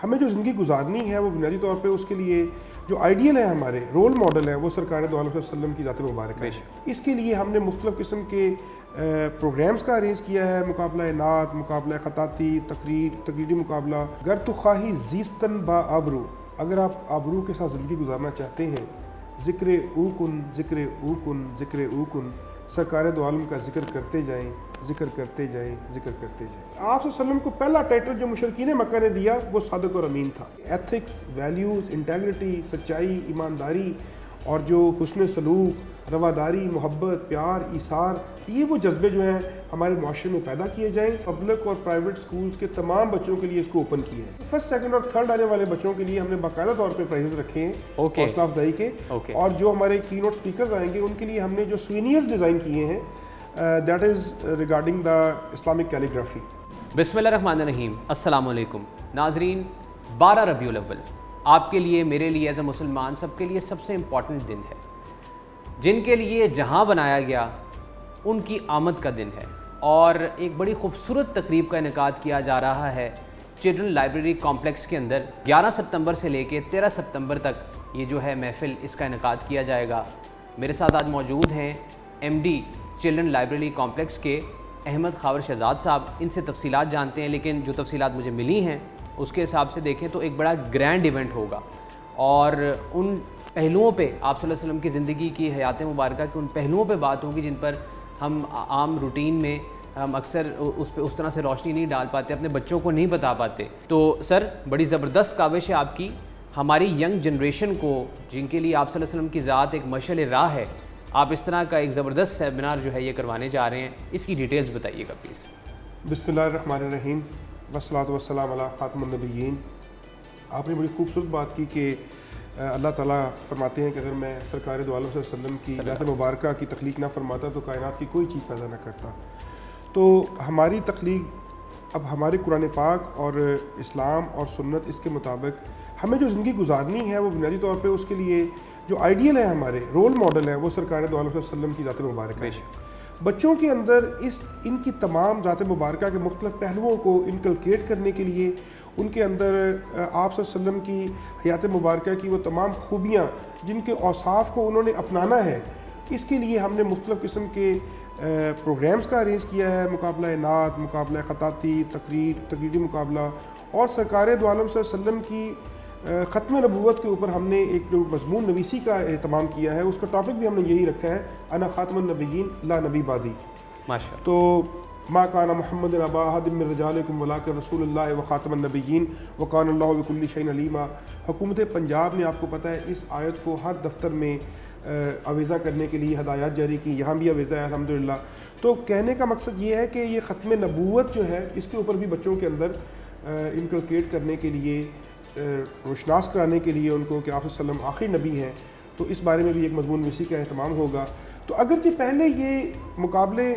ہمیں جو زندگی گزارنی ہے وہ بنیادی طور پہ اس کے لیے جو آئیڈیل ہے، ہمارے رول ماڈل ہے، وہ سرکار دو عالم صلی اللہ علیہ وسلم کی ذات مبارکہ ہے۔ اس کے لیے ہم نے مختلف قسم کے پروگرامز کا ارینج کیا ہے، مقابلہ نعت، مقابلہ خطاطی، تقریری مقابلہ، گر تو خواہی زیستن با آبرو، اگر آپ آبرو کے ساتھ زندگی گزارنا چاہتے ہیں، ذکر او کن، ذکر او کن، ذکر او کن، سرکار دو عالم کا ذکر کرتے جائیں، ذکر کرتے جائیں، ذکر کرتے جائیں۔ آپ صلی اللہ علیہ وسلم کو پہلا ٹائٹل جو مشرکین مکہ نے دیا وہ صادق اور امین تھا۔ ایتھکس، ویلیوز، انٹیگریٹی، سچائی، ایمانداری اور جو حسن سلوک، رواداری، محبت، پیار، ایثار، یہ وہ جذبے جو ہیں ہمارے معاشرے میں پیدا کیے جائیں۔ پبلک اور پرائیویٹ سکولز کے تمام بچوں کے لیے اس کو اوپن کیا ہے۔ فرسٹ، سیکنڈ اور تھرڈ آنے والے بچوں کے لیے ہم نے باقاعدہ طور پہ پرائزز رکھے ہیں حوصلہ افزائی کے، اور جو ہمارے کی نوٹ اسپیکرز آئیں گے ان کے لیے ہم نے جو سوینئرز ڈیزائن کیے ہیں، that is regarding the Islamic calligraphy. بسم اللہ الرحمن الرحیم۔ السلام علیکم ناظرین، 12 ربیع الاول آپ کے لیے، میرے لیے ایز اے مسلمان، سب کے لیے سب سے امپورٹنٹ دن ہے۔ جن کے لیے جہاں بنایا گیا ان کی آمد کا دن ہے، اور ایک بڑی خوبصورت تقریب کا انعقاد کیا جا رہا ہے چلڈرن لائبریری کمپلیکس کے اندر۔ 11 ستمبر سے لے کے 13 ستمبر تک یہ جو ہے محفل، اس کا انعقاد کیا جائے گا۔ میرے ساتھ آج موجود ہیں M D children library complex کے احمد خاور شہزاد صاحب۔ ان سے تفصیلات جانتے ہیں، لیکن جو تفصیلات مجھے ملی ہیں اس کے حساب سے دیکھیں تو ایک بڑا گرینڈ ایونٹ ہوگا، اور ان پہلوؤں پہ آپ صلی اللہ علیہ وسلم کی زندگی کی، حیات مبارکہ کے ان پہلوؤں پہ بات ہوگی جن پر ہم عام روٹین میں ہم اکثر اس پہ اس طرح سے روشنی نہیں ڈال پاتے، اپنے بچوں کو نہیں بتا پاتے۔ تو سر، بڑی زبردست کاوش ہے آپ کی، ہماری ینگ جنریشن کو، جن کے لیے آپ صلی اللہ علیہ وسلم کی ذات ایک مشعل راہ ہے، آپ اس طرح کا ایک زبردست سیمینار جو ہے یہ کروانے جا رہے ہیں، اس کی ڈیٹیلز بتائیے گا پلیز۔ بسم اللہ الرحمن الرحیم، والصلاۃ والسلام علی خاتم النبیین۔ آپ نے بڑی خوبصورت بات کی کہ اللہ تعالیٰ فرماتے ہیں کہ اگر میں سرکار دو عالم صلی اللہ علیہ وسلم کی ذات مبارکہ کی تخلیق نہ فرماتا تو کائنات کی کوئی چیز پیدا نہ کرتا۔ تو ہماری تخلیق اب ہمارے قرآن پاک اور اسلام اور سنت، اس کے مطابق ہمیں جو زندگی گزارنی ہے وہ بنیادی طور پہ اس کے لیے جو آئیڈیل ہے، ہمارے رول ماڈل ہے، وہ سرکار دو عالم صلی اللہ علیہ وسلم کی ذات مبارکہ ہے۔ بچوں کے اندر ان کی تمام ذات مبارکہ کے مختلف پہلوؤں کو انکلکیٹ کرنے کے لیے، ان کے اندر آپ صلی اللہ علیہ وسلم کی حیات مبارکہ کی وہ تمام خوبیاں جن کے اوصاف کو انہوں نے اپنانا ہے، اس کے لیے ہم نے مختلف قسم کے پروگرامز کا ارینج کیا ہے، مقابلہ نعت، مقابلہ خطاطی، تقریری مقابلہ، اور سرکار دو عالم صلی اللہ علیہ وسلم کی ختم نبوت کے اوپر ہم نے ایک جو مضمون نویسی کا اہتمام کیا ہے، اس کا ٹاپک بھی ہم نے یہی رکھا ہے، انا خاتم النبیین لا نبی بعدی۔ ماشاءاللہ۔ تو ما کان محمد ابا احد من رجالکم ولکن رسول اللہ وخاتم النبیین وکان اللہ بکل شیء علیما۔ حکومت پنجاب نے، آپ کو پتہ ہے، اس آیت کو ہر دفتر میں آویزہ کرنے کے لیے ہدایات جاری کی، یہاں بھی آویزہ ہے الحمدللہ۔ تو کہنے کا مقصد یہ ہے کہ یہ ختم نبوت جو ہے، اس کے اوپر بھی بچوں کے اندر انکلکیٹ کرنے کے لیے، روشناس کرانے کے لیے ان کو کہ آپ صلی اللہ علیہ وسلم آخری نبی ہیں، تو اس بارے میں بھی ایک مضمون نویسی کا اہتمام ہوگا۔ تو اگرچہ پہلے یہ مقابلے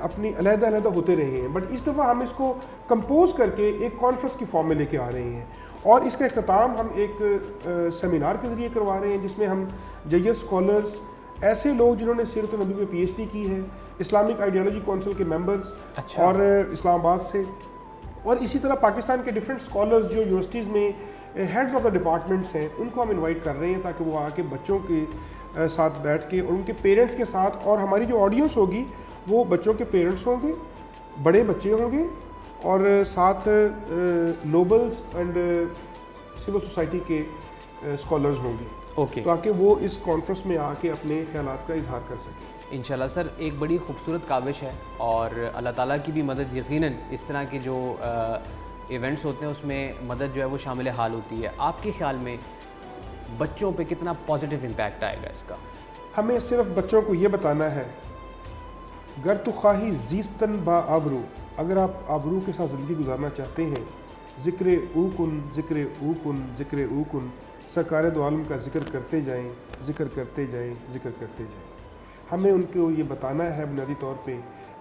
اپنی علیحدہ ہوتے رہے ہیں، بٹ اس دفعہ ہم اس کو کمپوز کر کے ایک کانفرنس کی فارم میں لے کے آ رہے ہیں، اور اس کا اختتام ہم ایک سیمینار کے ذریعے کروا رہے ہیں، جس میں ہم جیس اسکالرز، ایسے لوگ جنہوں نے سیرت النبی میں پی ایچ ڈی کی ہے، اسلامک آئیڈیالوجی کونسل کے ممبرز اور اسلام آباد سے، اور اسی طرح پاکستان کے ڈفرینٹ اسکالرز جو یونیورسٹیز میں ہیڈز آف دا ڈپارٹمنٹس ہیں، ان کو ہم انوائٹ کر رہے ہیں تاکہ وہ آ کے بچوں کے ساتھ بیٹھ کے اور ان کے پیرنٹس کے ساتھ، اور ہماری جو آڈینس ہوگی وہ بچوں کے پیرنٹس ہوں گے، بڑے بچے ہوں گے، اور ساتھ نوبلز اینڈ سول سوسائٹی کے اسکالرز ہوں گے، تاکہ وہ اس کانفرنس میں آ کے اپنے خیالات کا اظہار کر سکیں۔ انشاءاللہ سر، ایک بڑی خوبصورت کاوش ہے، اور اللہ تعالیٰ کی بھی مدد یقیناً اس طرح کے جو ایونٹس ہوتے ہیں اس میں مدد جو ہے وہ شامل حال ہوتی ہے۔ آپ کے خیال میں بچوں پہ کتنا پازیٹیو امپیکٹ آئے گا اس کا؟ ہمیں صرف بچوں کو یہ بتانا ہے، گر تو خواہی زیستن با آبرو، اگر آپ آبرو کے ساتھ زندگی گزارنا چاہتے ہیں، ذکر او کن، ذکر او کن، ذکر او کن، سرکار دو عالم کا ذکر کرتے جائیں، ذکر کرتے جائیں، ذکر کرتے جائیں۔ ہمیں ان کو یہ بتانا ہے بنیادی طور پہ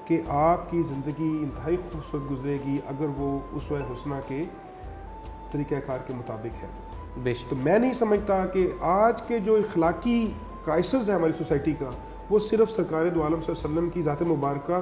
کہ آپ کی زندگی انتہائی خوبصورت گزرے گی اگر وہ اسوہ حسنہ کے طریقہ کار کے مطابق ہے۔ تو میں نہیں سمجھتا کہ آج کے جو اخلاقی کرائسس ہے ہماری سوسائٹی کا، وہ صرف سرکار دو عالم صلی اللہ علیہ وسلم کی ذات مبارکہ